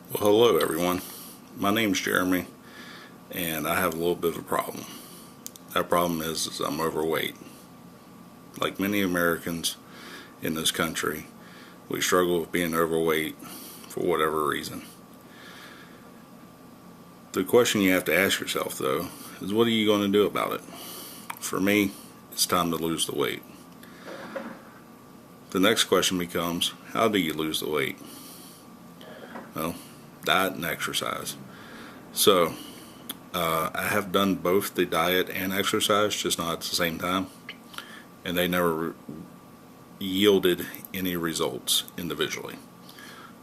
Well, hello everyone. My name's Jeremy, and I have a little bit of a problem. That problem is I'm overweight. Like many Americans in this country, we struggle with being overweight for whatever reason. The question you have to ask yourself, though, is what are you going to do about it? For me, it's time to lose the weight. The next question becomes, how do you lose the weight? Well, diet and exercise. So, I have done both the diet and exercise, just not at the same time, and they never yielded any results individually.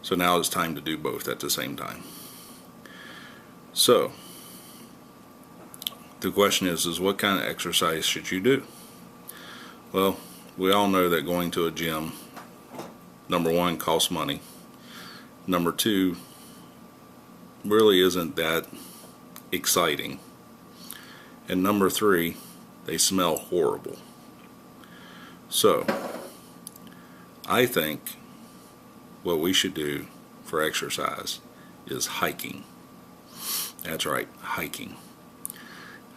So now it's time to do both at the same time. So, the question is what kind of exercise should you do? Well, we all know that going to a gym, number one, costs money. Number two, really isn't that exciting. And number three, they smell horrible. So, I think what we should do for exercise is hiking. That's right, hiking.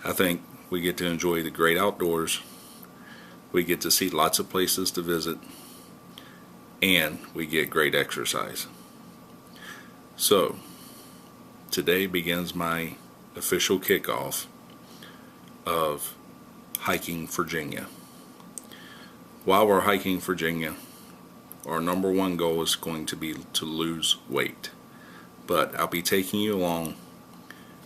I think we get to enjoy the great outdoors, we get to see lots of places to visit, and we get great exercise. So, today begins my official kickoff of hiking Virginia. While we're hiking Virginia, our number one goal is going to be to lose weight. But I'll be taking you along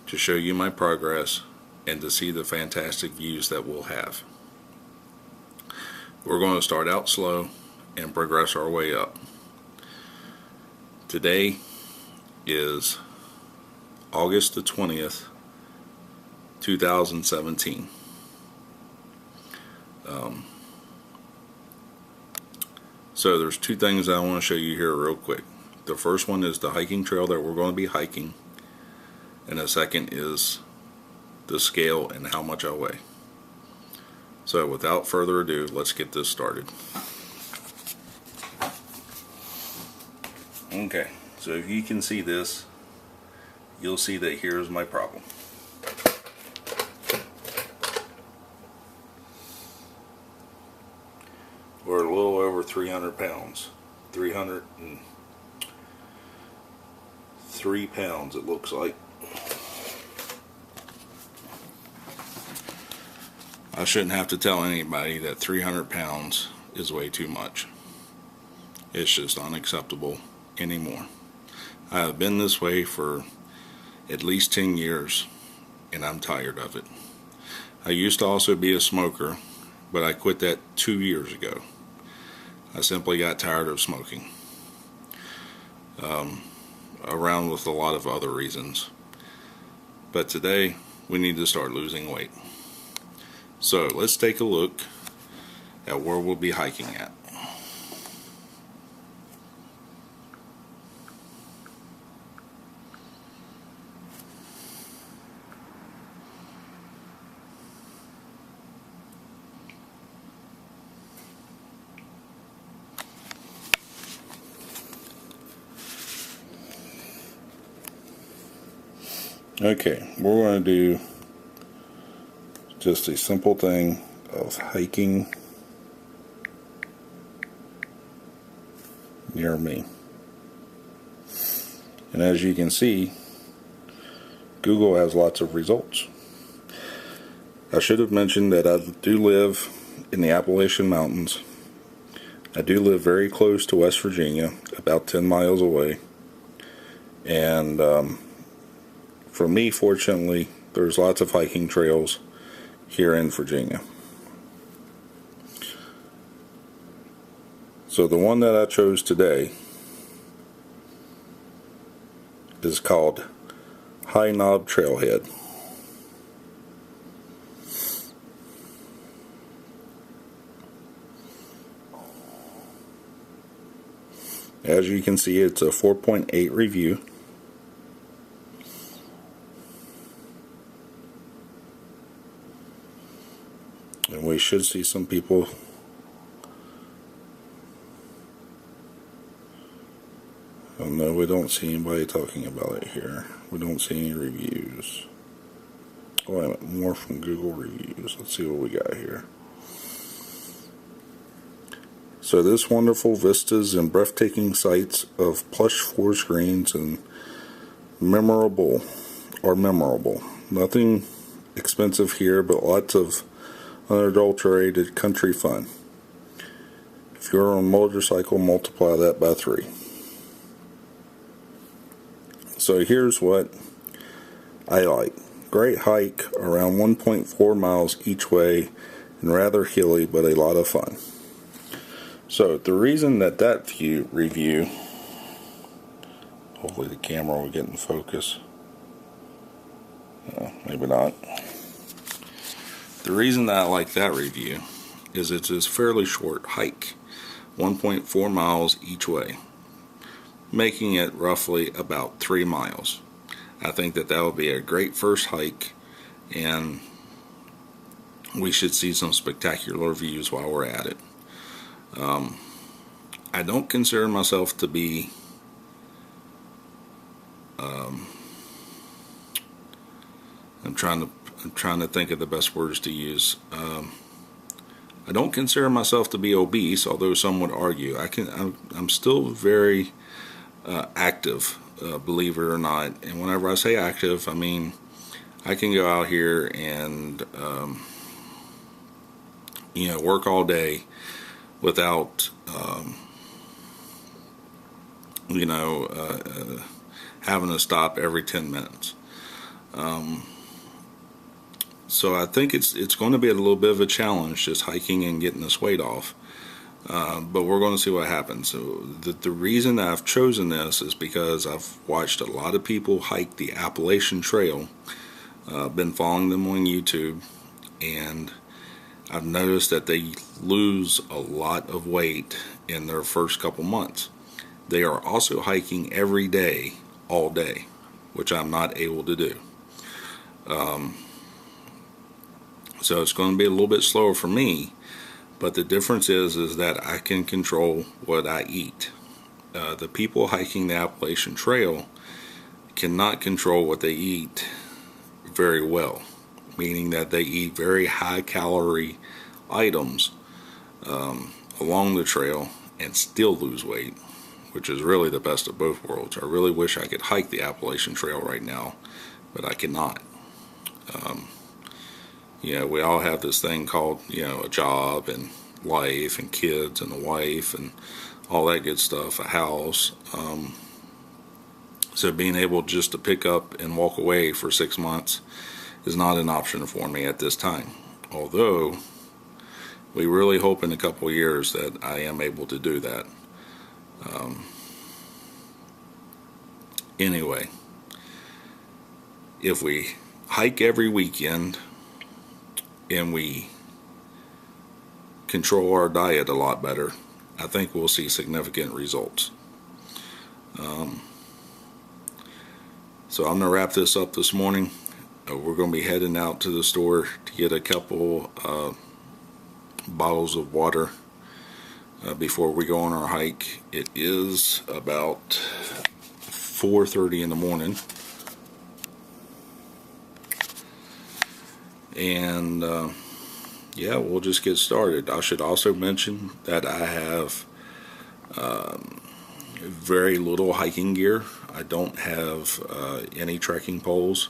to show you my progress and to see the fantastic views that we'll have. We're going to start out slow and progress our way up. Today is August the 20th, 2017. So there's two things I want to show you here real quick. The first one is the hiking trail that we're going to be hiking, and the second is the scale and how much I weigh. So without further ado, let's get this started. Okay, so if you can see this, you'll see that here's my problem. We're a little over 300 pounds. 303 pounds it looks like. I shouldn't have to tell anybody that 300 pounds is way too much. It's just unacceptable anymore. I have been this way for at least 10 years, and I'm tired of it. I used to also be a smoker, but I quit that 2 years ago. I simply got tired of smoking, around with a lot of other reasons. But today, we need to start losing weight. So let's take a look at where we'll be hiking at. Okay, we're going to do just a simple thing of hiking near me. And as you can see, Google has lots of results. I should have mentioned that I do live in the Appalachian Mountains. I do live very close to West Virginia, about 10 miles away. And for me, fortunately, there's lots of hiking trails here in Virginia. So the one that I chose today is called High Knob Trailhead. As you can see, it's a 4.8 review. And we should see some people Oh no, we don't see anybody talking about it here. We don't see any reviews. Oh, wait a minute, more from Google reviews. Let's see what we got here. So this wonderful vistas and breathtaking sights of plush forest greens and memorable. Nothing expensive here, but lots of unadulterated country fun. If you're on a motorcycle, multiply that by 3. So here's what I like. Great hike, around 1.4 miles each way, and rather hilly, but a lot of fun. So the reason that review, hopefully the camera will get in focus. Maybe not. The reason that I like that review is it's a fairly short hike, 1.4 miles each way, making it roughly about 3 miles. I think that would be a great first hike, and we should see some spectacular views while we're at it. I don't consider myself to be I'm trying to think of the best words to use. I don't consider myself to be obese, although some would argue. I'm still very active, believe it or not. And whenever I say active, I mean I can go out here and work all day without having to stop every 10 minutes. So I think it's going to be a little bit of a challenge just hiking and getting this weight off. But we're going to see what happens. So the reason that I've chosen this is because I've watched a lot of people hike the Appalachian Trail. Been following them on YouTube, and I've noticed that they lose a lot of weight in their first couple months. They are also hiking every day, all day, which I'm not able to do. So it's going to be a little bit slower for me, but the difference is that I can control what I eat. The people hiking the Appalachian Trail cannot control what they eat very well, meaning that they eat very high calorie items along the trail and still lose weight, which is really the best of both worlds. I really wish I could hike the Appalachian Trail right now, but I cannot. We all have this thing called, a job and life and kids and a wife and all that good stuff, a house. So being able just to pick up and walk away for 6 months is not an option for me at this time. Although we really hope in a couple of years that I am able to do that. Anyway, if we hike every weekend and we control our diet a lot better, I think we'll see significant results. So I'm going to wrap this up this morning. We're going to be heading out to the store to get a couple bottles of water before we go on our hike. It is about 4:30 in the morning. And we'll just get started. I should also mention that I have very little hiking gear. I don't have any trekking poles.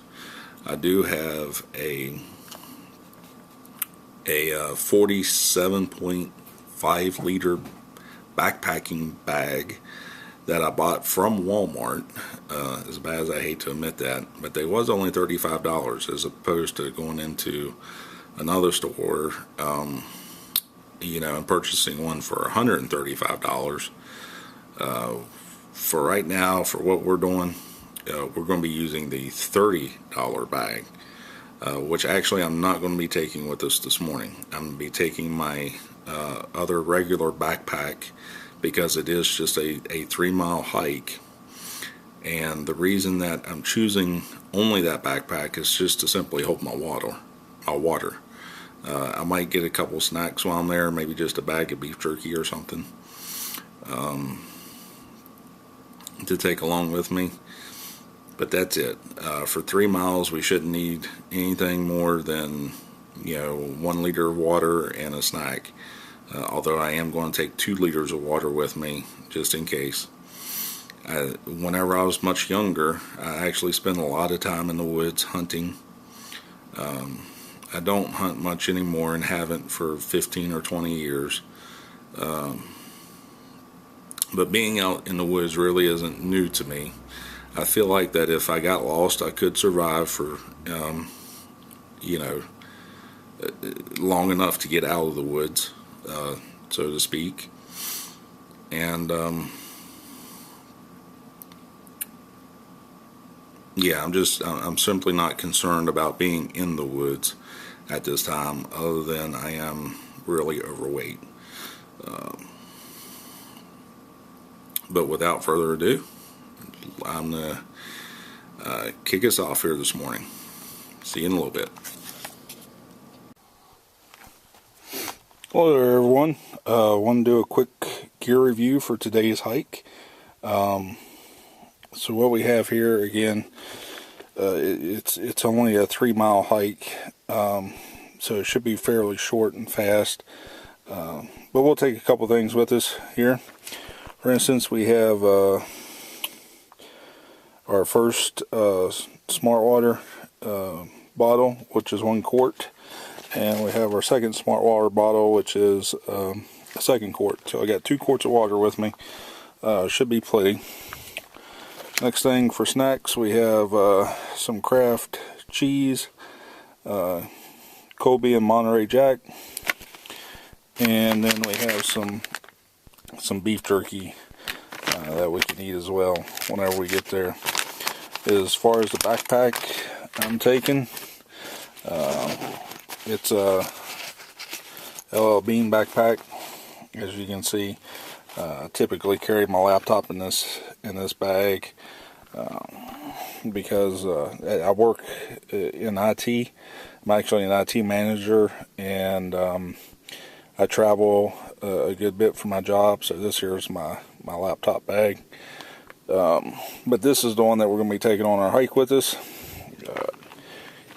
I do have a 47.5 liter backpacking bag that I bought from Walmart. As bad as I hate to admit that, but they was only $35 as opposed to going into another store, and purchasing one for $135. For right now, for what we're doing, we're going to be using the $30 bag, which actually I'm not going to be taking with us this morning. I'm going to be taking my other regular backpack because it is just a 3-mile hike. And the reason that I'm choosing only that backpack is just to simply hold my water. I might get a couple snacks while I'm there, maybe just a bag of beef jerky or something, to to take along with me. But that's it. For 3 miles, we shouldn't need anything more than 1 liter of water and a snack. Although I am going to take 2 liters of water with me just in case. Whenever I was much younger, I actually spent a lot of time in the woods hunting. I don't hunt much anymore and haven't for 15 or 20 years. But being out in the woods really isn't new to me. I feel like that if I got lost, I could survive for, long enough to get out of the woods, so to speak. And, yeah, I'm simply not concerned about being in the woods at this time, other than I am really overweight. But without further ado, I'm going to kick us off here this morning. See you in a little bit. Hello there, everyone. I want to do a quick gear review for today's hike. So what we have here, again, it's only a 3-mile hike, so it should be fairly short and fast. But we'll take a couple things with us here. For instance, we have our first Smart Water bottle, which is 1 quart, and we have our second Smart Water bottle, which is a 2nd quart. So I got 2 quarts of water with me. Should be plenty. Next thing for snacks, we have some Kraft cheese, Colby and Monterey Jack, and then we have some beef jerky that we can eat as well whenever we get there. As far as the backpack I'm taking, it's a LL Bean backpack. As you can see, I typically carry my laptop in this bag because I work in IT. I'm actually an IT manager, and I travel a good bit for my job, so this here is my laptop bag. But this is the one that we're going to be taking on our hike with us.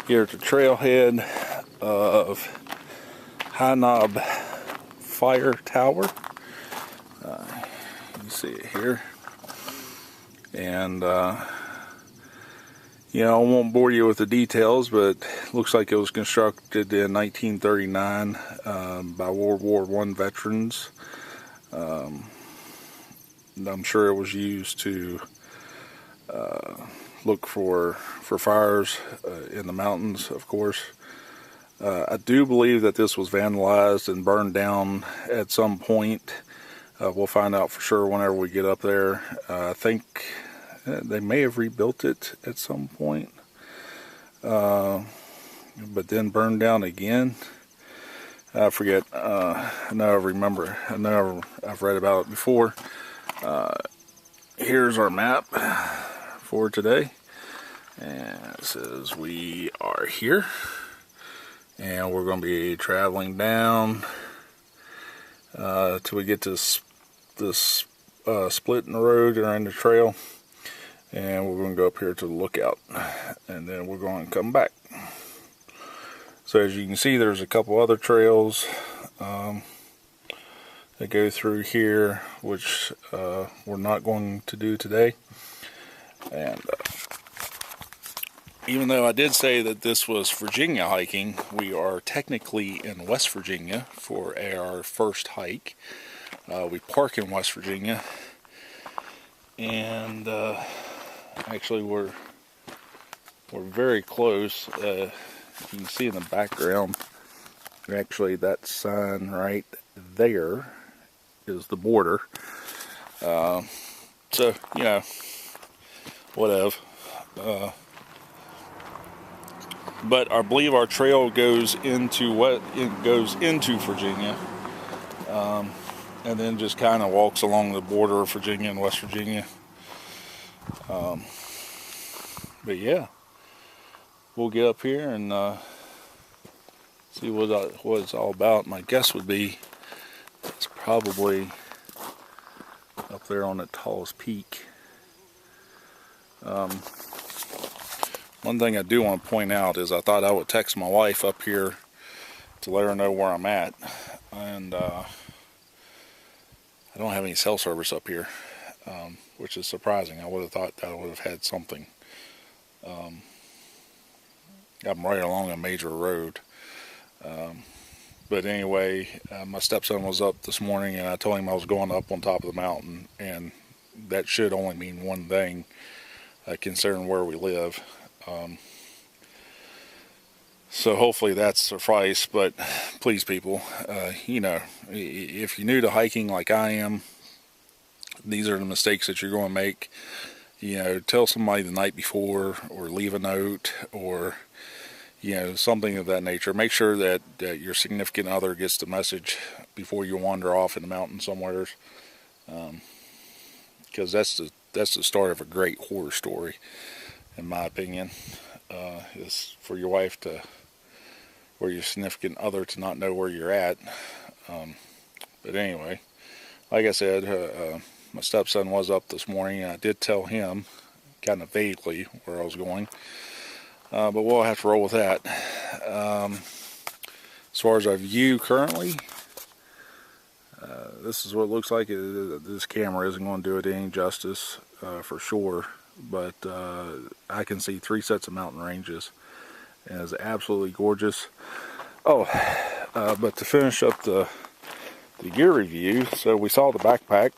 Here at the trailhead of High Knob Fire Tower. You see it here. And I won't bore you with the details, but it looks like it was constructed in 1939 by World War I veterans. I'm sure it was used to look for fires in the mountains, of course. I do believe that this was vandalized and burned down at some point. We'll find out for sure whenever we get up there. I think they may have rebuilt it at some point, but then burned down again. I forget. I know I remember. I know I've read about it before. Here's our map for today, and it says we are here, and we're going to be traveling down till we get to this split in the road or in the trail, and we're going to go up here to the lookout, and then we're going to come back. So as you can see, there's a couple other trails that go through here, which we're not going to do today. And even though I did say that this was Virginia hiking, we are technically in West Virginia for our first hike. We park in West Virginia, and actually we're very close. You can see in the background, actually that sign right there is the border. So, whatever. But I believe our trail goes into Virginia, and then just kind of walks along the border of Virginia and West Virginia. But yeah, we'll get up here and see what it's all about. My guess would be it's probably up there on the tallest peak. One thing I do want to point out is I thought I would text my wife up here to let her know where I'm at, and I don't have any cell service up here, which is surprising. I would have thought that I would have had something. I'm right along a major road. But anyway, my stepson was up this morning, and I told him I was going up on top of the mountain, and that should only mean one thing, considering where we live. So hopefully that's suffice, but please people, you know, if you're new to hiking like I am, these are the mistakes that you're going to make. You know, tell somebody the night before, or leave a note, or, you know, something of that nature. Make sure that your significant other gets the message before you wander off in the mountains somewhere, because that's the start of a great horror story, in my opinion. Is for your wife to, or your significant other to not know where you're at. But anyway, like I said, my stepson was up this morning, and I did tell him, kind of vaguely, where I was going. But we'll have to roll with that. As far as our view currently, this is what it looks like. This camera isn't going to do it any justice, for sure. But I can see 3 sets of mountain ranges, and it's absolutely gorgeous. Oh, but to finish up the gear review, so we saw the backpack,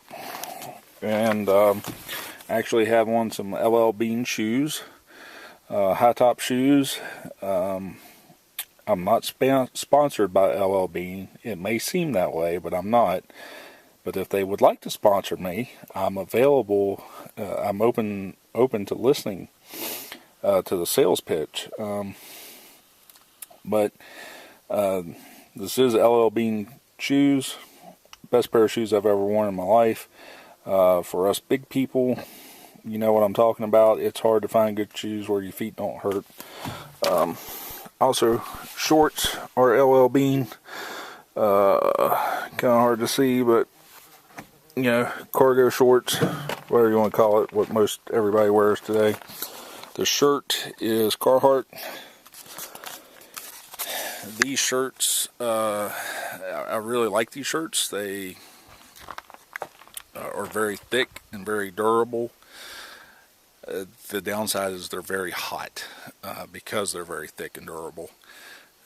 and actually have on some LL Bean shoes, high top shoes. I'm not sponsored by LL Bean. It may seem that way, but I'm not. But if they would like to sponsor me, I'm available. I'm open to listening to the sales pitch. But this is LL Bean shoes. Best pair of shoes I've ever worn in my life. For us big people, you know what I'm talking about. It's hard to find good shoes where your feet don't hurt. Also, shorts are LL Bean. Kind of hard to see, but you know, cargo shorts, whatever you want to call it, what most everybody wears today. The shirt is Carhartt. These shirts, I really like these shirts. They are very thick and very durable. The downside is they're very hot, because they're very thick and durable.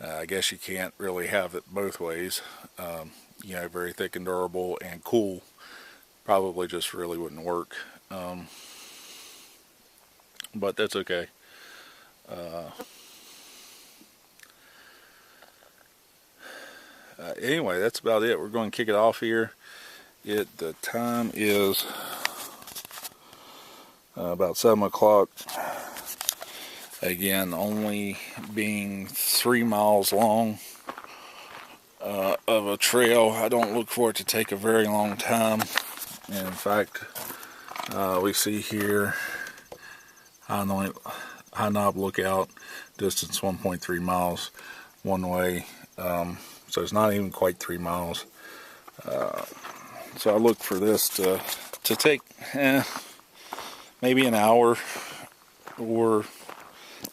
I guess you can't really have it both ways. You know, very thick and durable and cool probably just really wouldn't work. But that's okay. Anyway, that's about it. We're going to kick it off here. The time is about 7 o'clock. Again, only being 3 miles long of a trail. I don't look for it to take a very long time. And in fact, we see here High Knob Lookout, distance 1.3 miles one way. So it's not even quite 3 miles. So I look for this to take maybe an hour or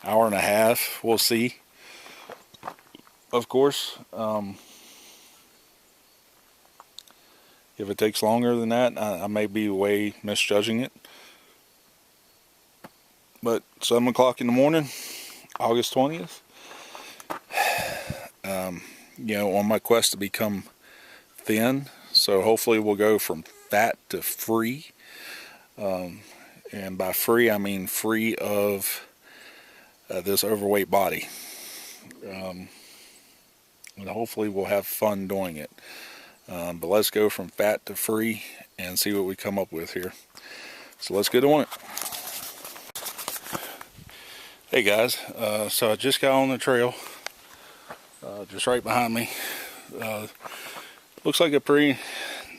hour and a half. We'll see. Of course, if it takes longer than that, I may be way misjudging it. But 7 o'clock in the morning, August 20th. You know, on my quest to become thin, so hopefully we'll go from fat to free. And by free, I mean free of this overweight body. And hopefully we'll have fun doing it. But let's go from fat to free and see what we come up with here. So let's get on it. Hey guys, so I just got on the trail, just right behind me. Looks like a pretty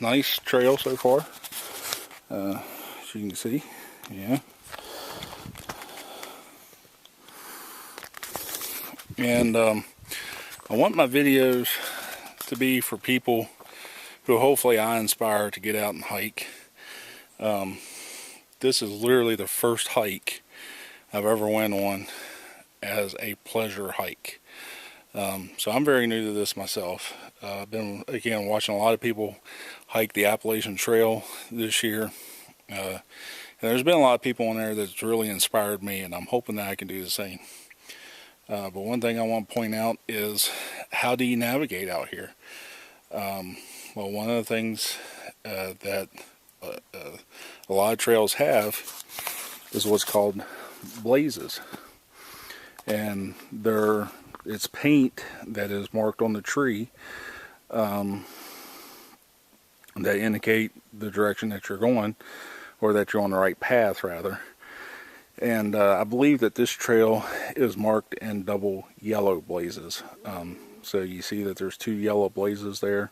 nice trail so far, as you can see. Yeah. And I want my videos to be for people who hopefully I inspire to get out and hike. this is literally the first hike I've ever went on as a pleasure hike. So I'm very new to this myself. I've been, again, watching a lot of people hike the Appalachian Trail this year. And there's been a lot of people on there that's really inspired me, and I'm hoping that I can do the same. But one thing I want to point out is, how do you navigate out here? Well, one of the things that a lot of trails have is what's called blazes. And it's paint that is marked on the tree that indicate the direction that you're going, or that you're on the right path, rather. And I believe that this trail is marked in double yellow blazes. So you see that there's 2 yellow blazes there.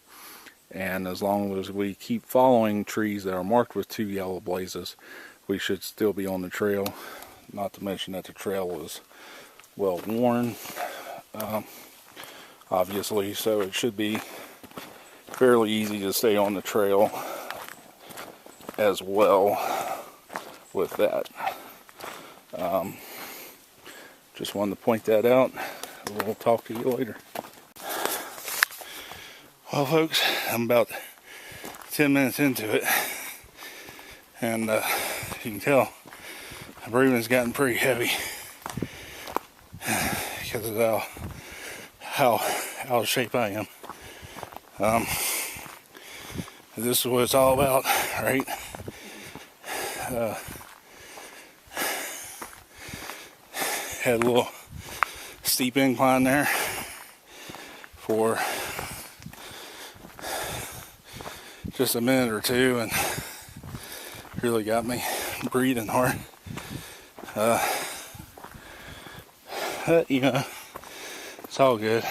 And as long as we keep following trees that are marked with 2 yellow blazes, we should still be on the trail. Not to mention that the trail is well worn, obviously, so it should be fairly easy to stay on the trail as well with that. Just wanted to point that out. We'll talk to you later. Well, folks, I'm about 10 minutes into it, and you can tell my breathing's gotten pretty heavy because of how out of shape I am. This is what it's all about, right? Had a little steep incline there for just a minute or two, and really got me breathing hard. But, you know, it's all good.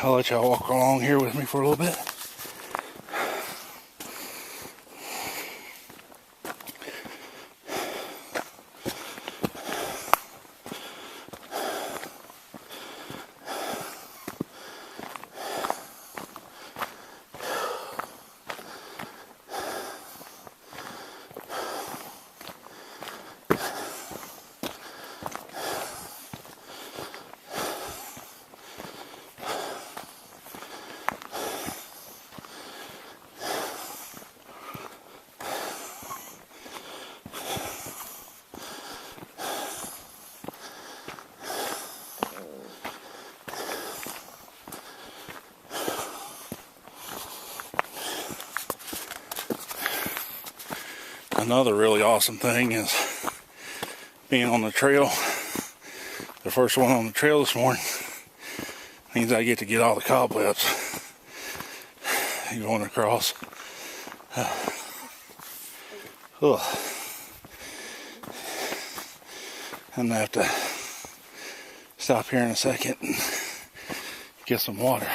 I'll let y'all walk along here with me for a little bit. Another really awesome thing is being on the trail. The first one on the trail this morning means I get to get all the cobwebs going across. I'm gonna have to stop here in a second and get some water.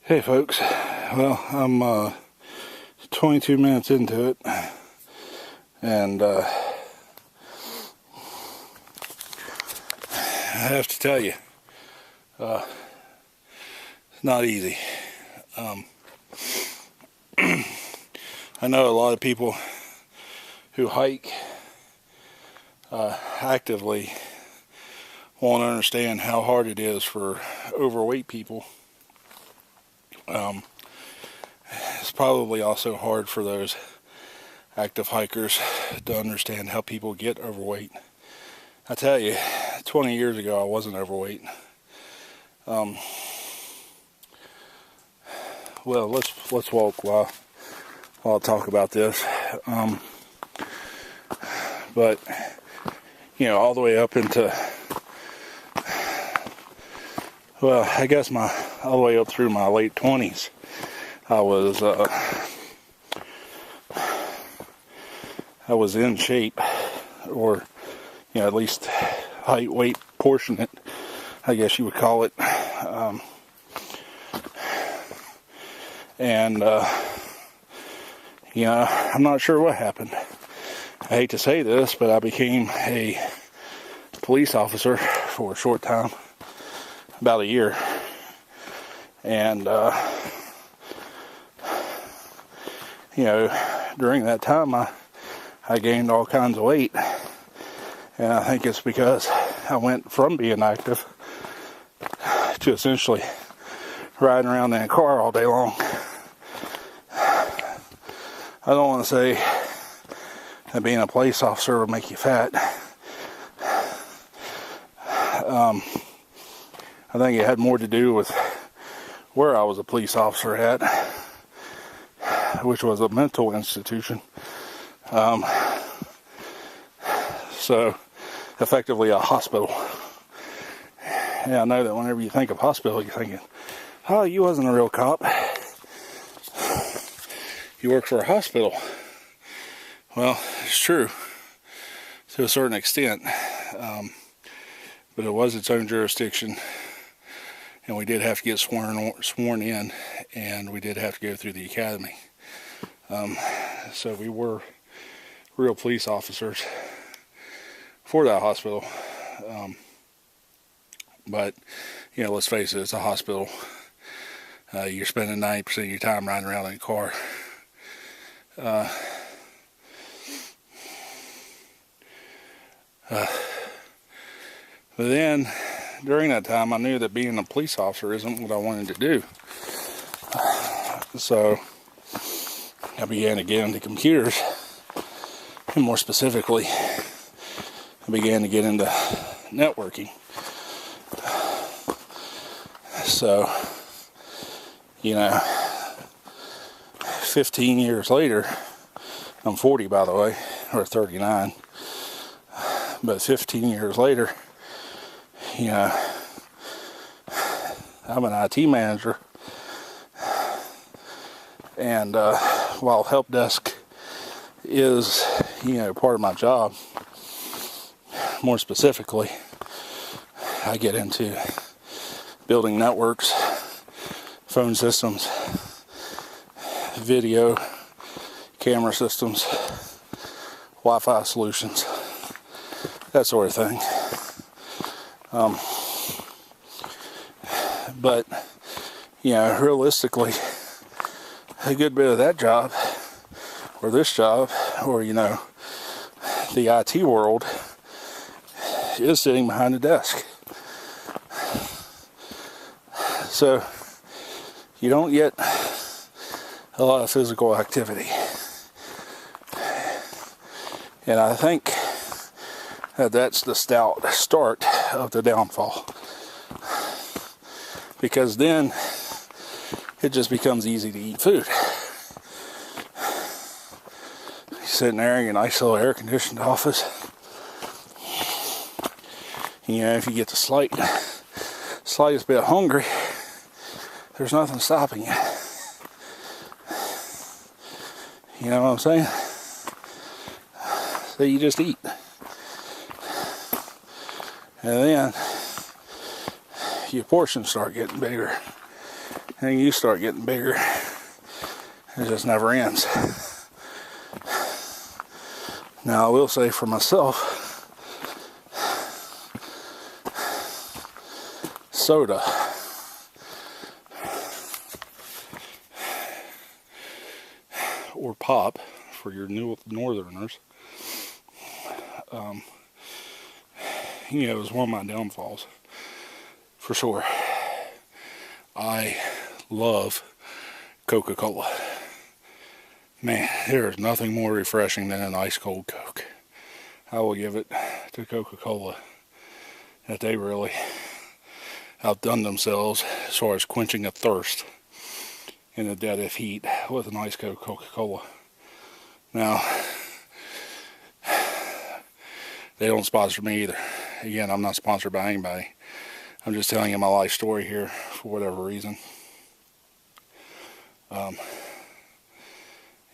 Hey folks, well, I'm 22 minutes into it, and I have to tell you, it's not easy. I know a lot of people who hike actively want to understand how hard it is for overweight people. It's probably also hard for those active hikers to understand how people get overweight. I tell you, 20 years ago I wasn't overweight. Well, let's walk while I talk about this. But you know, all the way up into, well, I guess all the way up through my late 20s, I was in shape, or you know, at least height weight proportionate, I guess you would call it. And I'm not sure what happened. I hate to say this, but I became a police officer for a short time, about a year. And, during that time, I gained all kinds of weight. And I think it's because I went from being active to essentially riding around in a car all day long. I don't want to say that being a police officer would make you fat. I think it had more to do with where I was a police officer at, which was a mental institution. So, effectively a hospital. Yeah, I know that whenever you think of hospital, you're thinking, oh, you wasn't a real cop. You work for a hospital. Well, it's true to a certain extent, but it was its own jurisdiction, and we did have to get sworn in, and we did have to go through the academy. So we were real police officers for that hospital. But let's face it, it's a hospital. You're spending 90% of your time riding around in a car. But then, during that time, I knew that being a police officer isn't what I wanted to do. So, I began to get into computers. And more specifically, I began to get into networking. So, 15 years later, I'm 40 by the way, or 39, but 15 years later, I'm an IT manager, and while help desk is, part of my job, more specifically, I get into building networks, phone systems, video, camera systems, Wi-Fi solutions, that sort of thing. But, realistically, a good bit of that job, or this job, or, the IT world, is sitting behind a desk. So, you don't get a lot of physical activity. And I think that that's the start of the downfall. Because then it just becomes easy to eat food. You're sitting there in your nice little air-conditioned office. If you get the slightest bit hungry, there's nothing stopping you. You know what I'm saying? So you just eat. And then your portions start getting bigger. And you start getting bigger. It just never ends. Now I will say for myself, soda or pop for your new northerners, it was one of my downfalls for sure. I love Coca-Cola. Man, there is nothing more refreshing than an ice cold Coke. I will give it to Coca-Cola that they really outdone themselves as far as quenching a thirst in the dead of heat with an ice cold Coca-Cola. Now, they don't sponsor me either. Again, I'm not sponsored by anybody. I'm just telling you my life story here for whatever reason.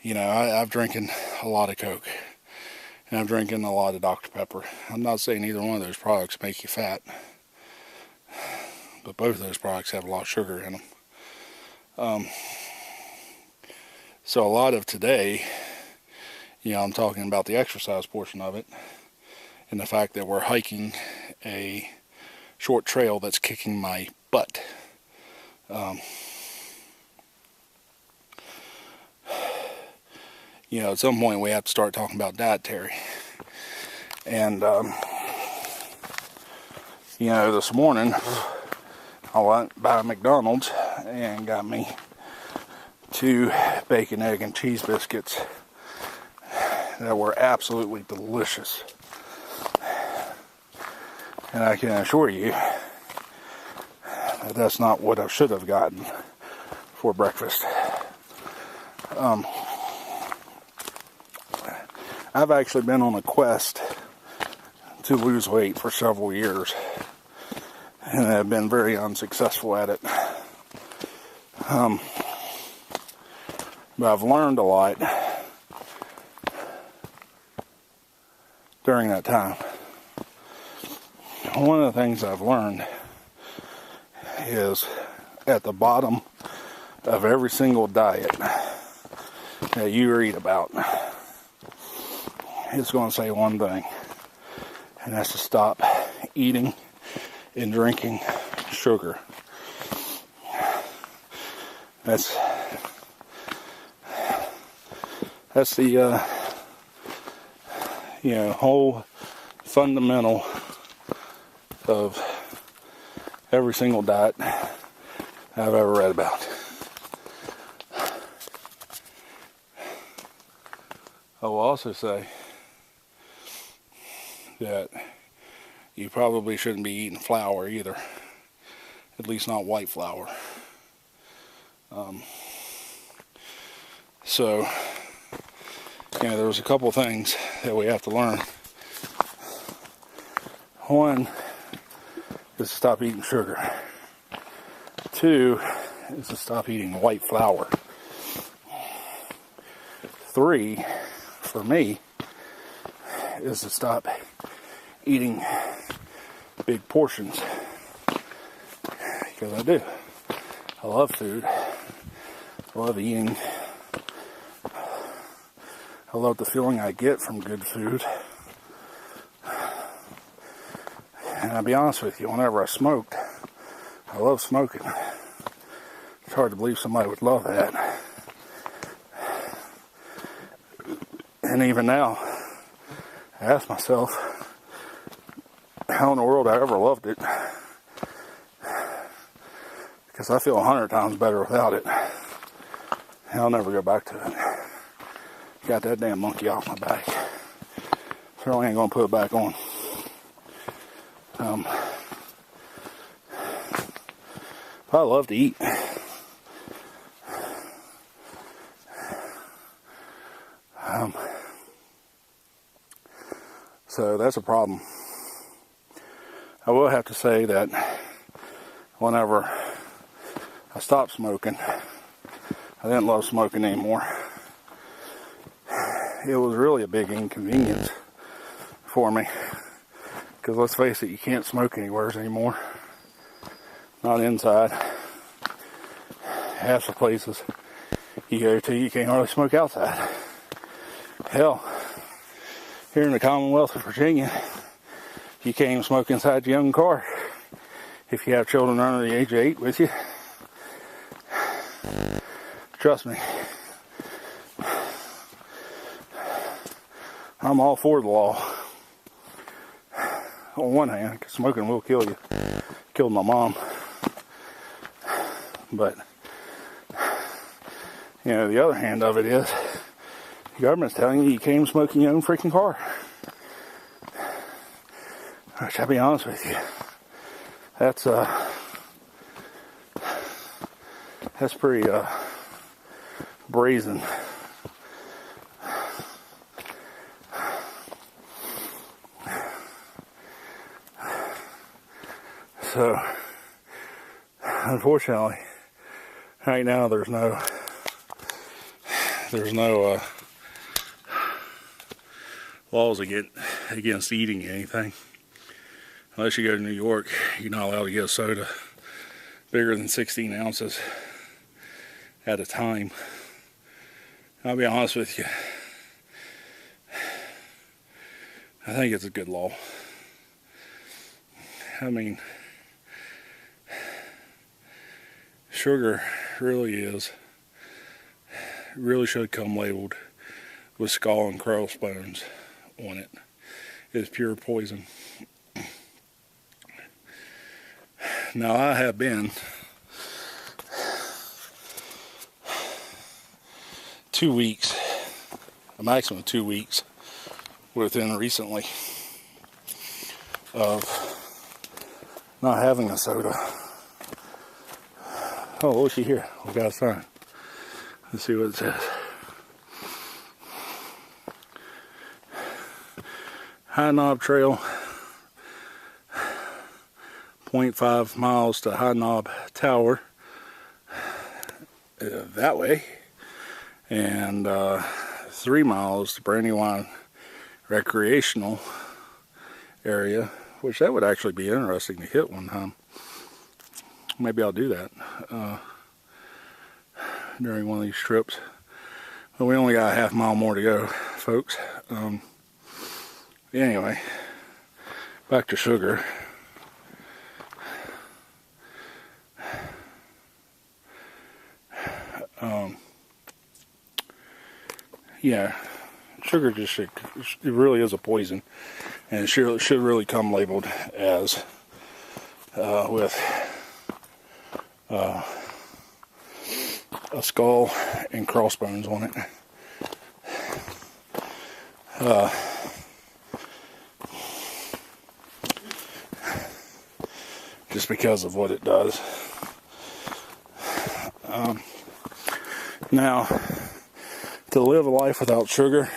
I've drinking a lot of Coke, and I'm drinking a lot of Dr. Pepper. I'm not saying either one of those products make you fat, but both of those products have a lot of sugar in them. So a lot of today, I'm talking about the exercise portion of it, and the fact that we're hiking a short trail that's kicking my butt. At some point we have to start talking about dietary. And, this morning I went by McDonald's and got me 2 bacon, egg, and cheese biscuits that were absolutely delicious. And I can assure you that that's not what I should have gotten for breakfast. I've actually been on a quest to lose weight for several years, and I've been very unsuccessful at it. But I've learned a lot during that time. One of the things I've learned is at the bottom of every single diet that you read about, it's going to say one thing, and that's to stop eating and drinking sugar. That's the whole fundamental of every single diet I've ever read about. I will also say that you probably shouldn't be eating flour either, at least not white flour. So there's a couple things that we have to learn. One is to stop eating sugar. 2 is to stop eating white flour. 3, for me, is to stop eating big portions. Because I do. I love food. I love eating. I love the feeling I get from good food. And I'll be honest with you, whenever I smoked, I love smoking. It's hard to believe somebody would love that. And even now, I ask myself, how in the world I ever loved it? Because I feel 100 times better without it. And I'll never go back to it. Got that damn monkey off my back. Certainly ain't gonna put it back on. I love to eat. So that's a problem. I will have to say that whenever I stopped smoking, I didn't love smoking anymore. It was really a big inconvenience for me. Because let's face it, you can't smoke anywhere anymore. Not inside. Half the places you go to, you can't hardly smoke outside. Hell, here in the Commonwealth of Virginia, you can't even smoke inside your own car if you have children under the age of 8 with you. Trust me. I'm all for the law. On one hand, because smoking will kill you. Killed my mom. But, the other hand of it is, the government's telling you can't even smoke in your own freaking car. Which, I'll be honest with you, that's pretty brazen. So, unfortunately, right now there's no laws against eating anything. Unless you go to New York, you're not allowed to get a soda bigger than 16 ounces at a time. I'll be honest with you, I think it's a good law. I mean, sugar really should come labeled with skull and crossbones on it. It's pure poison. Now, I have been 2 weeks, a maximum of 2 weeks, within recently, of not having a soda. Oh, looky here, we got a sign. Let's see what it says. High Knob Trail, 0.5 miles to High Knob Tower, that way, and 3 miles to Brandywine Recreational Area, which that would actually be interesting to hit one time. Maybe I'll do that during one of these trips. But we only got a half mile more to go, folks. Anyway, back to sugar. Yeah, sugar just it really is a poison, and it should really come labeled as with a skull and crossbones on it. Just because of what it does. Now, to live a life without sugar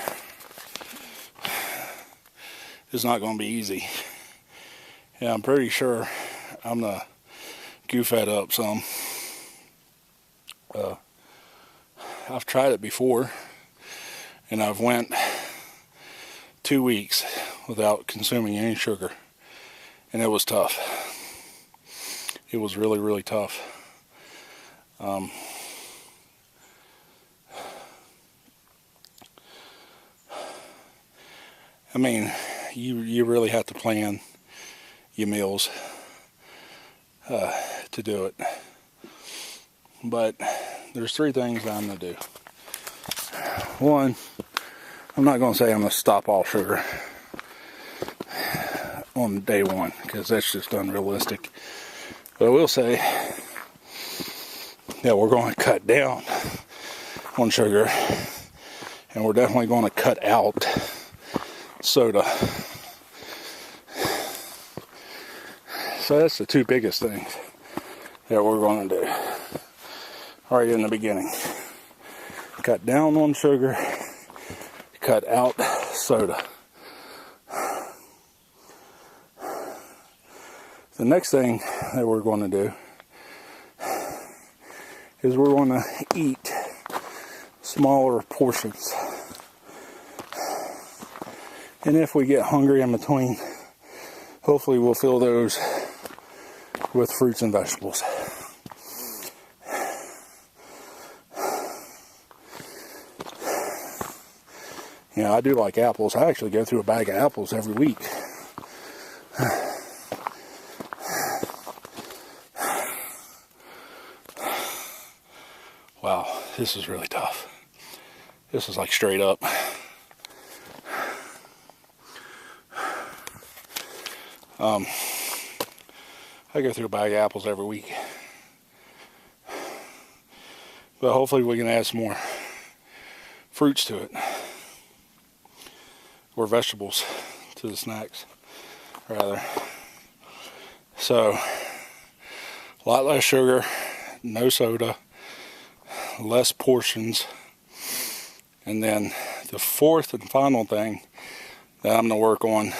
is not going to be easy. Yeah, I'm pretty sure I'm gonna goof that up some. I've tried it before, and I've went 2 weeks without consuming any sugar, and it was tough. It was really, really tough. I mean, you really have to plan your meals to do it. But there's 3 things I'm going to do. One, I'm not going to say I'm going to stop all sugar on day one, because that's just unrealistic. But I will say that we're going to cut down on sugar, and we're definitely going to cut out soda. So that's the 2 biggest things that we're going to do right in the beginning. Cut down on sugar, cut out soda. The next thing that we're going to do is we're going to eat smaller portions. And if we get hungry in between, hopefully we'll fill those with fruits and vegetables. Yeah, I do like apples. I actually go through a bag of apples every week. Wow, this is really tough. This is like straight up. I go through a bag of apples every week. But hopefully we can add some more fruits to it. Or vegetables to the snacks, rather. So, a lot less sugar, no soda, less portions. And then the 4th and final thing that I'm going to work on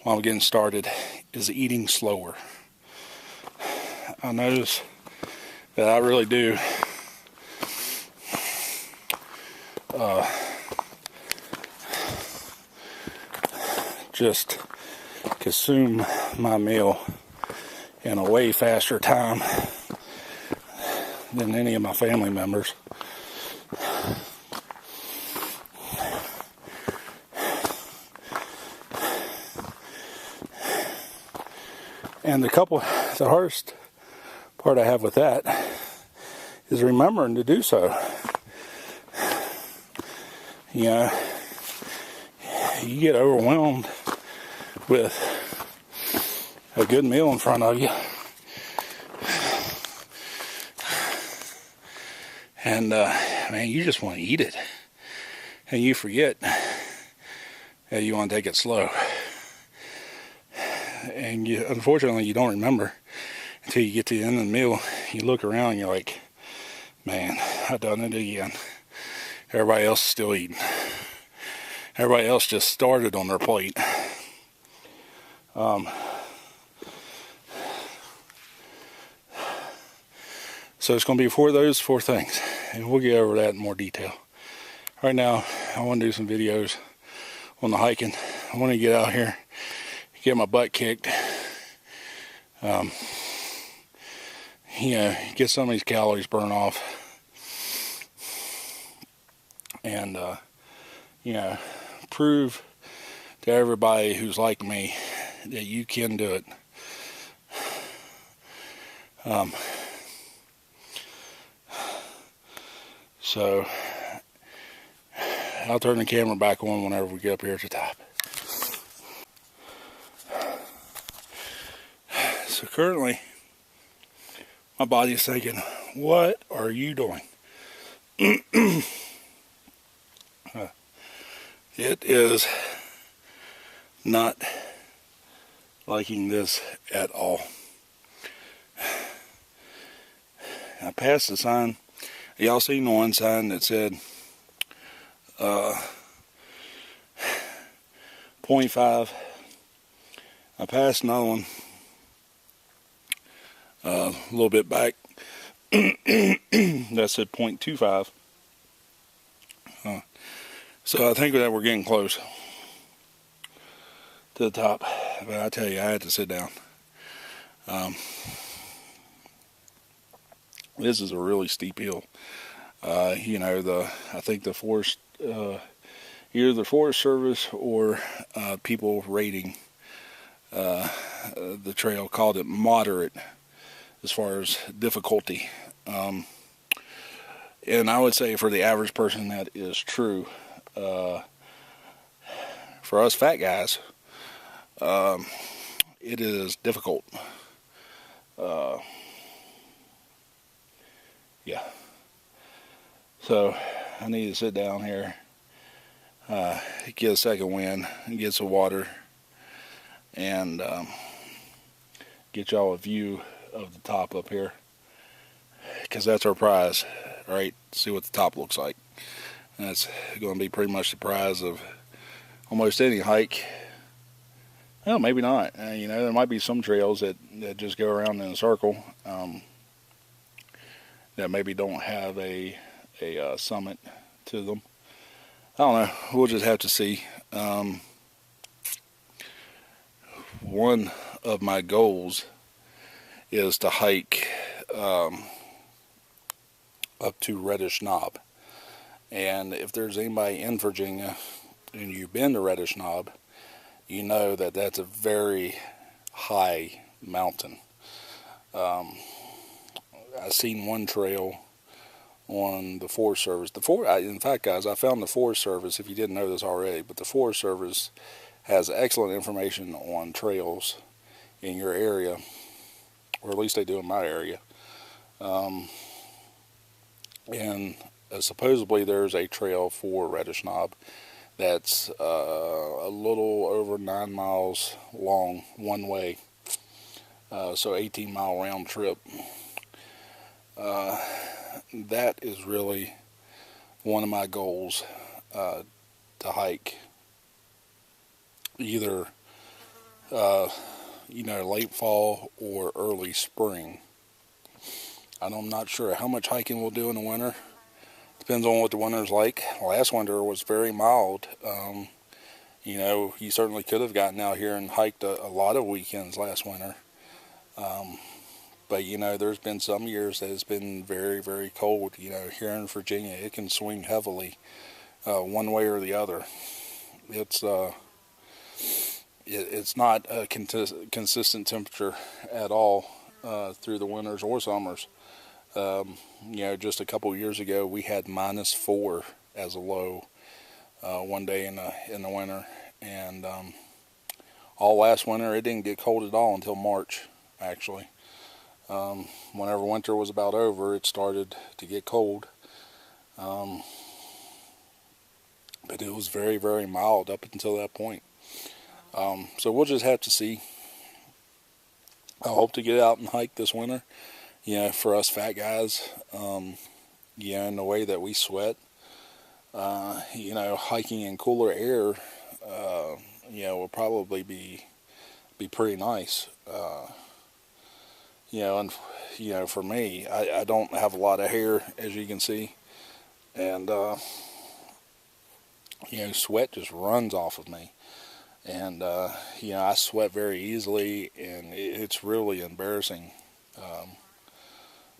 while I'm getting started is eating slower. I notice that I really do just consume my meal in a way faster time than any of my family members. And the hardest part I have with that is remembering to do so. You know, you get overwhelmed with a good meal in front of you, and man, you just want to eat it, and you forget that you want to take it slow, and unfortunately you don't remember until you get to the end of the meal. You look around and you're like, man, I done it again. Everybody else is still eating. Everybody else just started on their plate. So it's going to be those four things, and we'll get over that in more detail. Right now, I want to do some videos on the hiking. I want to get out here, get my butt kicked, you know, get some of these calories burned off, and you know, prove to everybody who's like me that you can do it. So I'll turn the camera back on whenever we get up here at the top. So currently, my body is thinking, what are you doing? It is not liking this at all. I passed the sign. Y'all seen the one sign that said 0.5. I passed another one a little bit back that said 0.25. So I think that we're getting close to the top. But I tell you, I had to sit down. This is a really steep hill. You know, I think the forest, either the Forest Service or people rating the trail called it moderate as far as difficulty. And I would say for the average person that is true. For us fat guys, it is difficult. Yeah. So I need to sit down here, get a second wind, get some water, and get y'all a view of the top up here, because that's our prize, right? See what the top looks like. And that's going to be pretty much the prize of almost any hike. Well, maybe not. You know, there might be some trails that just go around in a circle, that maybe don't have a summit to them. I don't know. We'll just have to see. One of my goals is to hike up to Reddish Knob. And if there's anybody in Virginia and you've been to Reddish Knob, you know that that's a very high mountain. I've seen one trail on the Forest Service. In fact, guys, I found the Forest Service, if you didn't know this already, but the Forest Service has excellent information on trails in your area, or at least they do in my area. And supposedly there's a trail for Reddish Knob that's a little over 9 miles long one way, so 18-mile round trip. That is really one of my goals, to hike either you know, late fall or early spring. I'm not sure how much hiking we'll do in the winter. Depends on what the winter's like. Last winter was very mild. You know, you certainly could have gotten out here and hiked a lot of weekends last winter. But you know, there's been some years that it's been very, very cold. You know, here in Virginia, it can swing heavily one way or the other. It's not a consistent temperature at all through the winters or summers. You know, just a couple of years ago, we had -4 as a low one day in the winter, and all last winter it didn't get cold at all until March, actually. Whenever winter was about over, it started to get cold. But it was very, very mild up until that point. So we'll just have to see. I hope to get out and hike this winter. You know, for us fat guys, you know, in the way that we sweat, you know, hiking in cooler air, you know, will probably be pretty nice. You know, and you know, for me, I don't have a lot of hair, as you can see, and you know, sweat just runs off of me, and you know, I sweat very easily, and it's really embarrassing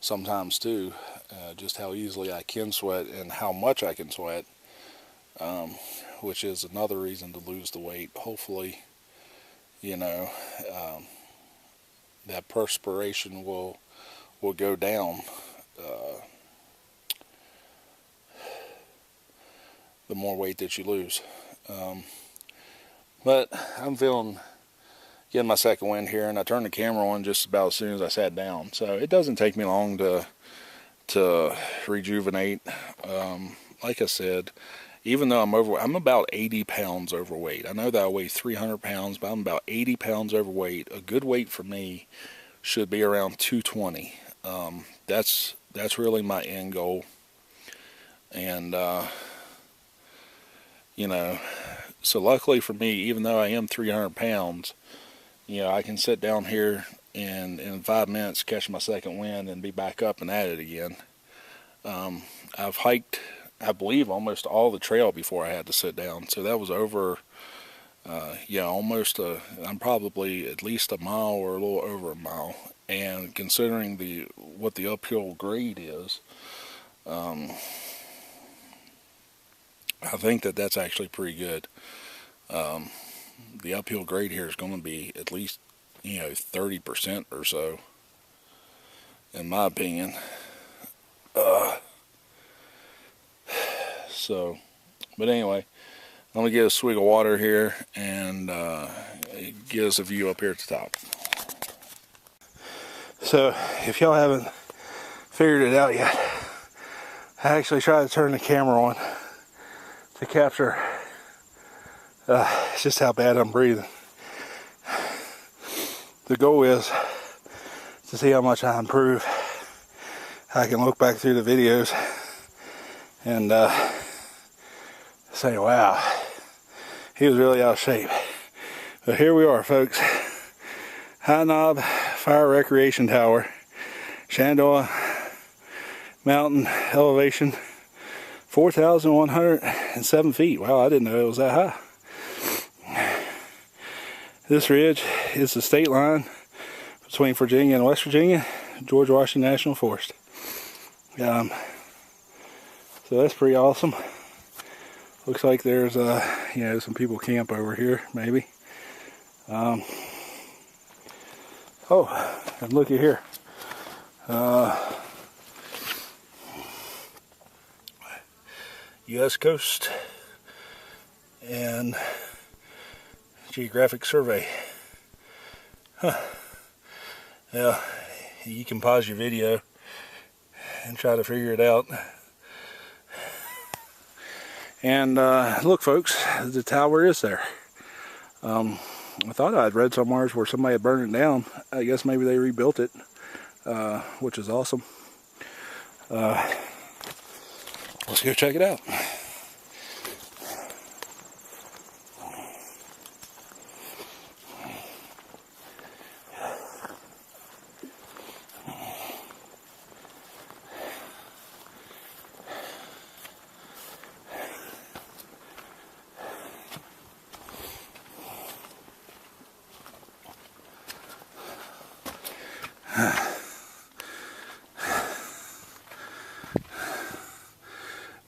sometimes too, just how easily I can sweat and how much I can sweat, which is another reason to lose the weight. Hopefully, you know, that perspiration will go down the more weight that you lose. But I'm getting my second wind here, and I turned the camera on just about as soon as I sat down, so it doesn't take me long to rejuvenate. Like I said, even though I'm about 80 pounds overweight. I know that I weigh 300 pounds, but I'm about 80 pounds overweight. A good weight for me should be around 220. That's really my end goal. And you know, so luckily for me, even though I am 300 pounds, you know, I can sit down here and in 5 minutes catch my second wind and be back up and at it again. I've hiked, I believe, almost all the trail before I had to sit down. So that was over, yeah, almost I'm probably at least a mile or a little over a mile. And considering what the uphill grade is, I think that's actually pretty good. The uphill grade here is going to be at least, you know, 30% or so, in my opinion. So, but anyway, let me get a swig of water here and get us a view up here at the top. So, if y'all haven't figured it out yet, I actually tried to turn the camera on to capture just how bad I'm breathing. The goal is to see how much I improve. I can look back through the videos and say, wow, he was really out of shape. But here we are, folks. High Knob Fire Recreation Tower, Shenandoah Mountain elevation, 4,107 feet. Wow, I didn't know it was that high. This ridge is the state line between Virginia and West Virginia, George Washington National Forest. So that's pretty awesome. Looks like there's you know, some people camp over here, maybe. Oh, and looky here. U.S. Coast and Geographic Survey. Huh. Yeah, you can pause your video and try to figure it out. And look, folks, the tower is there. I thought I'd read somewhere where somebody had burned it down. I guess maybe they rebuilt it, which is awesome. Let's go check it out.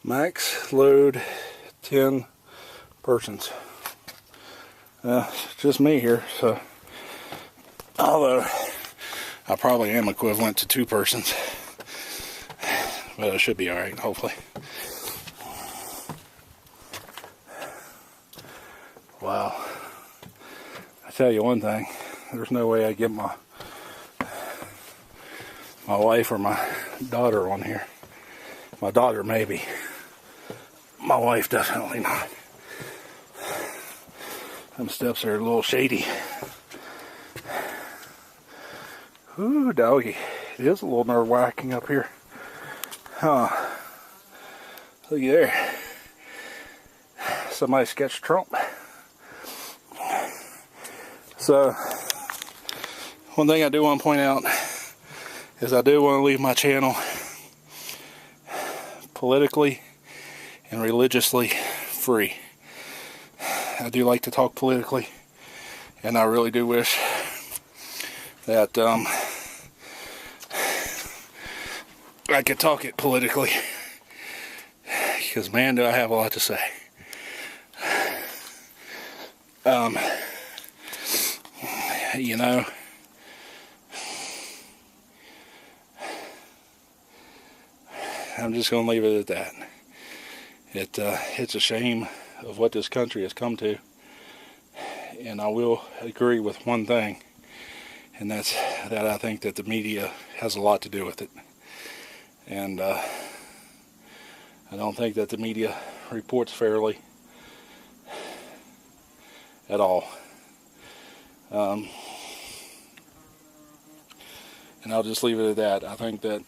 Max load 10 persons. Just me here, so although I probably am equivalent to 2 persons, but it should be alright, hopefully. Wow. I tell you one thing, there's no way I get my wife or my daughter on here. My daughter maybe. My wife definitely not. Them steps are a little shady. Ooh, doggy. It is a little nerve-wracking up here. Huh. Look there. Somebody sketched Trump. So, one thing I do want to point out is I do want to leave my channel politically and religiously free. I do like to talk politically, and I really do wish that I could talk it politically, because man, do I have a lot to say. You know, I'm just going to leave it at that. It's a shame of what this country has come to, and I will agree with one thing, and that's that I think that the media has a lot to do with it, and I don't think that the media reports fairly at all. And I'll just leave it at that. I think that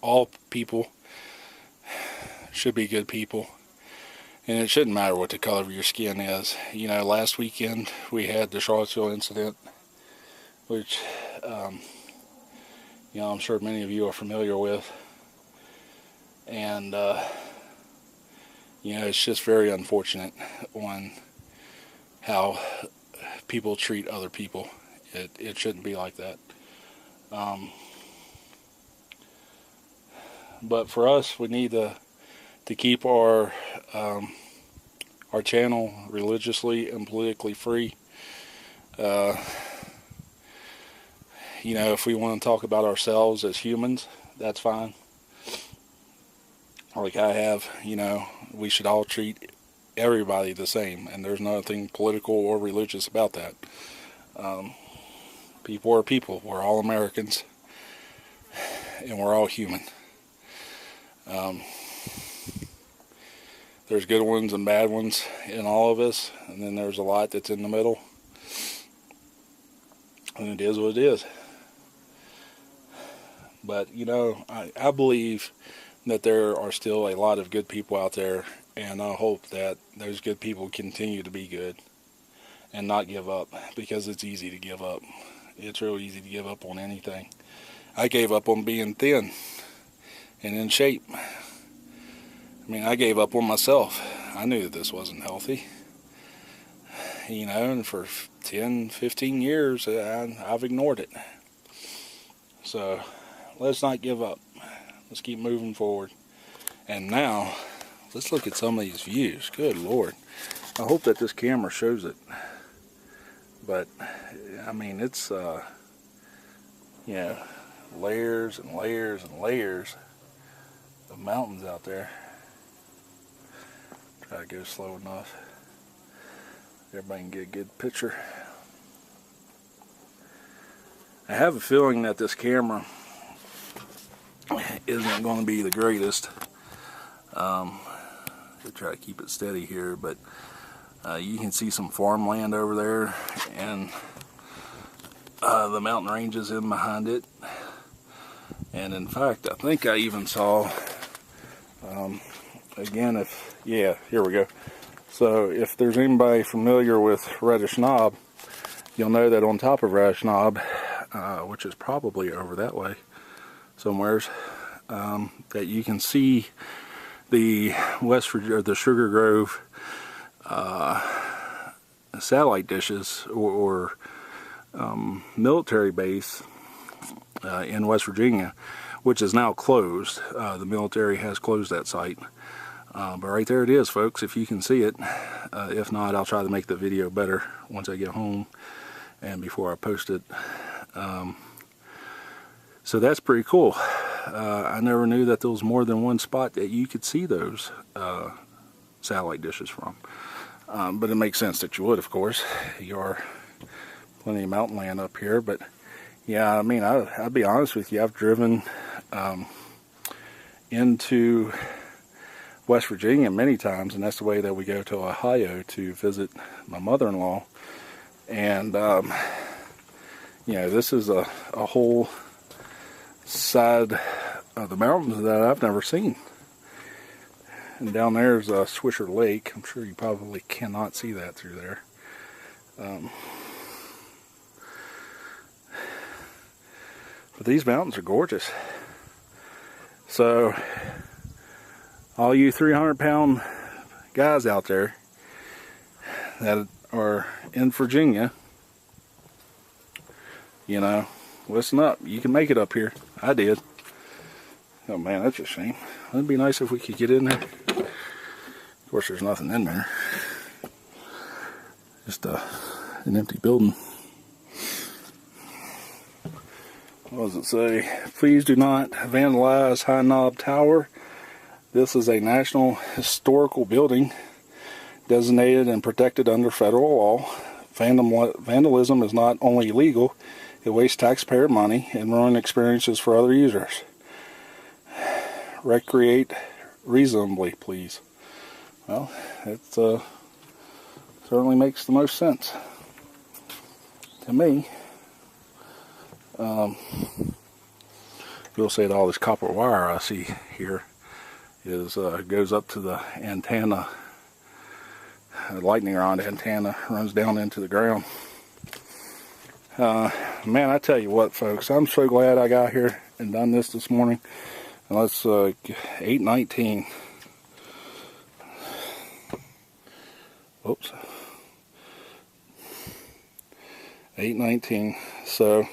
all people should be good people, and it shouldn't matter what the color of your skin is. You know, last weekend we had the Charlottesville incident, which you know, I'm sure many of you are familiar with, and you know, it's just very unfortunate on how people treat other people. It shouldn't be like that. But for us, we need to keep our channel religiously and politically free. You know, if we want to talk about ourselves as humans, that's fine. Like I have, you know, we should all treat everybody the same, and there's nothing political or religious about that. People are people. We're all Americans, and we're all human. There's good ones and bad ones in all of us, and then there's a lot that's in the middle, and it is what it is. But you know, I believe that there are still a lot of good people out there, and I hope that those good people continue to be good and not give up, because it's easy to give up. It's real easy to give up on anything. I gave up on being thin and in shape. I mean, I gave up on myself. I knew that this wasn't healthy. You know, and for 10, 15 years, I've ignored it. So, let's not give up. Let's keep moving forward. And now, let's look at some of these views. Good Lord. I hope that this camera shows it. But, I mean, it's, you know, layers and layers and layers of mountains out there. Try to go slow enough. Everybody can get a good picture. I have a feeling that this camera isn't going to be the greatest. I'll try to keep it steady here, but you can see some farmland over there, and the mountain ranges in behind it. And in fact, I think I even saw, again, yeah, here we go. So if there's anybody familiar with Reddish Knob, you'll know that on top of Reddish Knob, which is probably over that way somewheres, that you can see the West Virginia, the Sugar Grove satellite dishes or military base in West Virginia, which is now closed. The military has closed that site. But right there it is, folks, if you can see it. If not, I'll try to make the video better once I get home and before I post it. So that's pretty cool. I never knew that there was more than one spot that you could see those satellite dishes from. But it makes sense that you would, of course. You are plenty of mountain land up here. But yeah, I mean, I'll be honest with you, I've driven into West Virginia many times, and that's the way that we go to Ohio to visit my mother-in-law. And you know, this is a whole side of the mountains that I've never seen. And down there is Swisher Lake. I'm sure you probably cannot see that through there. But these mountains are gorgeous. So all you 300-pound guys out there that are in Virginia, you know, listen up. You can make it up here. I did. Oh man, that's a shame. It'd be nice if we could get in there. Of course, there's nothing in there. Just an empty building. What does it say? Please do not vandalize High Knob Tower. This is a national historical building designated and protected under federal law. Vandalism is not only illegal, it wastes taxpayer money and ruins experiences for other users. Recreate reasonably, please. Well, it certainly makes the most sense to me. You'll say that all this copper wire I see here is goes up to the antenna. The lightning rod antenna runs down into the ground. Man, I tell you what, folks, I'm so glad I got here and done this morning. And let's 8:19. Oops. 8:19. So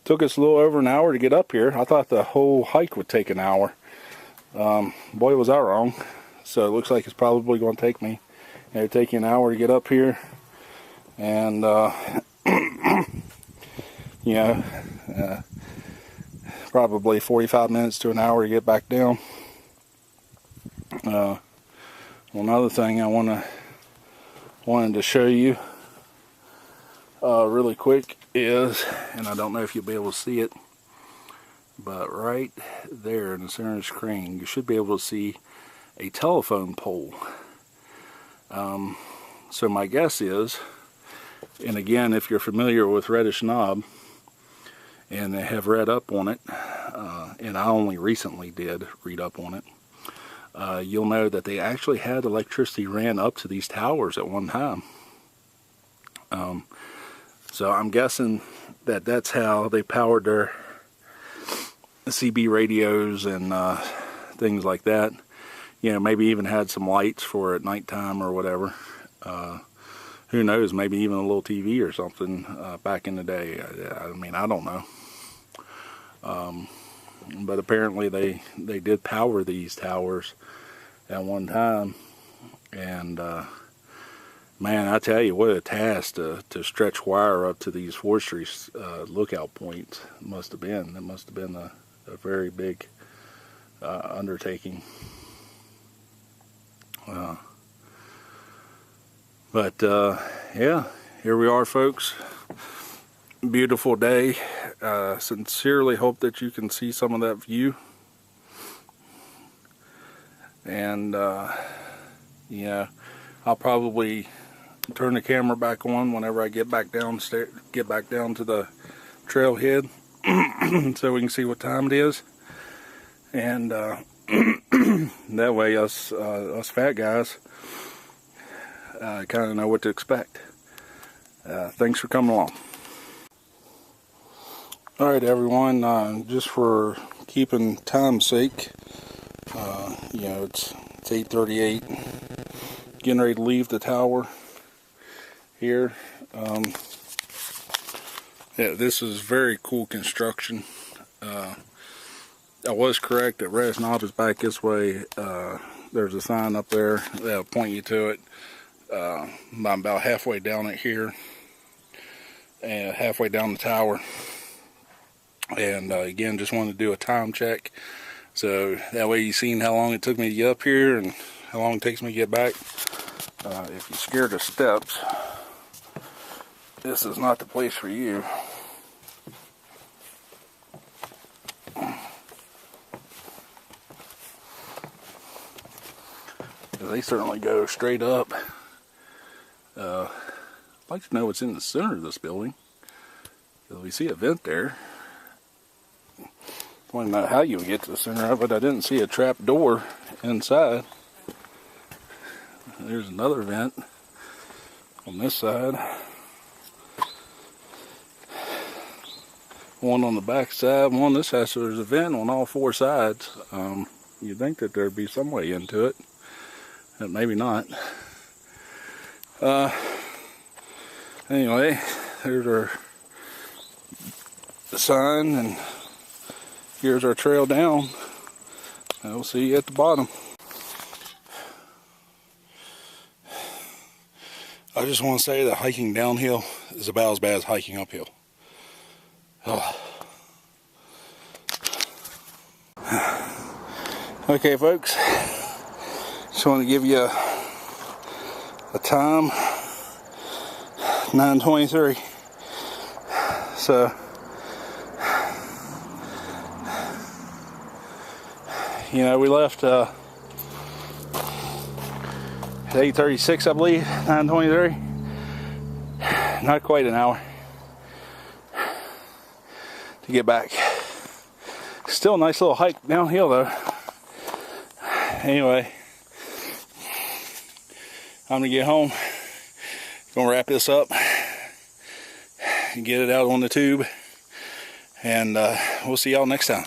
took us a little over an hour to get up here. I thought the whole hike would take an hour. Boy, was I wrong. So it looks like it's probably going to take me, take you an hour to get up here, and probably 45 minutes to an hour to get back down. Another thing I wanted to show you really quick is, and I don't know if you'll be able to see it, but right there in the center of the screen, you should be able to see a telephone pole. So my guess is, and again, if you're familiar with Reddish Knob, and they have read up on it, and I only recently did read up on it, you'll know that they actually had electricity ran up to these towers at one time. So I'm guessing that that's how they powered their CB radios and things like that. You know, maybe even had some lights for at nighttime or whatever. Who knows, maybe even a little TV or something back in the day. I mean, I don't know. But apparently they did power these towers at one time. And man, I tell you, what a task to stretch wire up to these forestry lookout points must have been. It must have been a very big undertaking. But yeah, here we are, folks. Beautiful day. Sincerely hope that you can see some of that view. And yeah, I'll probably turn the camera back on whenever I get back down to the trailhead, so we can see what time it is. And that way us fat guys kind of know what to expect. Thanks for coming along. Alright everyone, just for keeping time's sake, it's 8:38, getting ready to leave the tower here. Yeah, this is very cool construction. I was correct that Reddish Knob is back this way. There's a sign up there that'll point you to it. I'm about halfway down it here, and halfway down the tower. And again, just wanted to do a time check, so that way you've seen how long it took me to get up here and how long it takes me to get back. If you're scared of steps, this is not the place for you. They certainly go straight up. I'd like to know what's in the center of this building. We see a vent there. I want to know how you would get to the center of it. I didn't see a trap door inside. There's another vent on this side. One on the back side, one on this side, so there's a vent on all four sides. You'd think that there'd be some way into it, but maybe not. Anyway, there's our sign, and here's our trail down. And we'll see you at the bottom. I just want to say that hiking downhill is about as bad as hiking uphill. Okay, folks, just want to give you a time, 9:23. So you know, we left at 8:36, I believe. 9:23. Not quite an hour to get back. Still a nice little hike downhill though. Anyway, I'm gonna get home. Gonna wrap this up and get it out on the tube, and we'll see y'all next time.